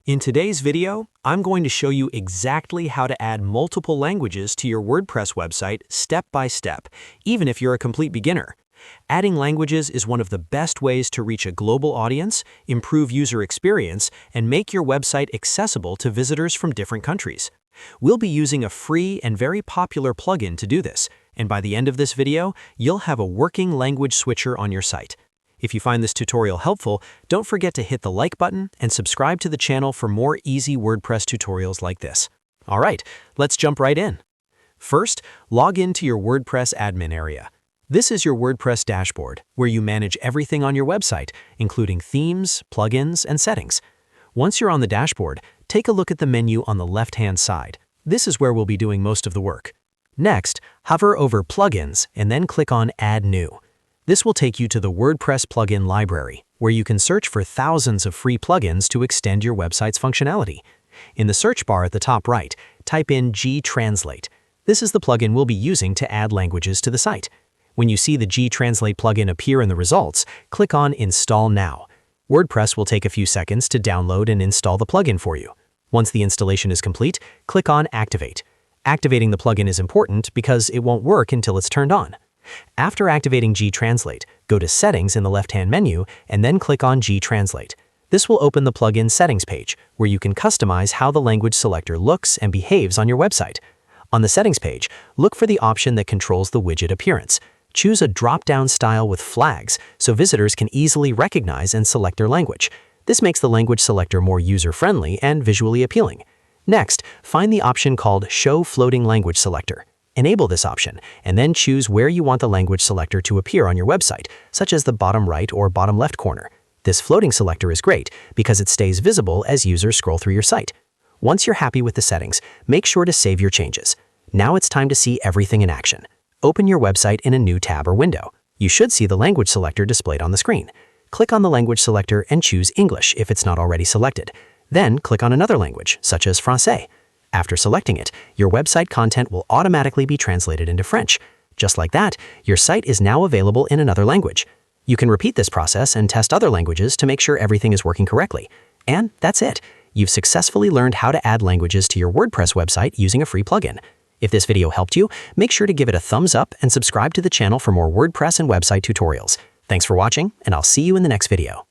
In today's video, I'm going to show you exactly how to add multiple languages to your WordPress website step by step, even if you're a complete beginner. Adding languages is one of the best ways to reach a global audience, improve user experience, and make your website accessible to visitors from different countries. We'll be using a free and very popular plugin to do this, and by the end of this video, you'll have a working language switcher on your site. If you find this tutorial helpful, don't forget to hit the like button and subscribe to the channel for more easy WordPress tutorials like this. All right, let's jump right in. First, log into your WordPress admin area. This is your WordPress dashboard, where you manage everything on your website, including themes, plugins, and settings. Once you're on the dashboard, take a look at the menu on the left-hand side. This is where we'll be doing most of the work. Next, hover over Plugins and then click on Add New. This will take you to the WordPress plugin library, where you can search for thousands of free plugins to extend your website's functionality. In the search bar at the top right, type in GTranslate. This is the plugin we'll be using to add languages to the site. When you see the GTranslate plugin appear in the results, click on Install Now. WordPress will take a few seconds to download and install the plugin for you. Once the installation is complete, click on Activate. Activating the plugin is important because it won't work until it's turned on. After activating GTranslate, go to Settings in the left-hand menu and then click on GTranslate. This will open the plugin settings page, where you can customize how the language selector looks and behaves on your website. On the settings page, look for the option that controls the widget appearance. Choose a drop-down style with flags so visitors can easily recognize and select their language. This makes the language selector more user-friendly and visually appealing. Next, find the option called Show Floating Language Selector. Enable this option, and then choose where you want the language selector to appear on your website, such as the bottom right or bottom left corner. This floating selector is great because it stays visible as users scroll through your site. Once you're happy with the settings, make sure to save your changes. Now it's time to see everything in action. Open your website in a new tab or window. You should see the language selector displayed on the screen. Click on the language selector and choose English if it's not already selected. Then click on another language, such as Francais. After selecting it, your website content will automatically be translated into French. Just like that, your site is now available in another language. You can repeat this process and test other languages to make sure everything is working correctly. And that's it. You've successfully learned how to add languages to your WordPress website using a free plugin. If this video helped you, make sure to give it a thumbs up and subscribe to the channel for more WordPress and website tutorials. Thanks for watching, and I'll see you in the next video.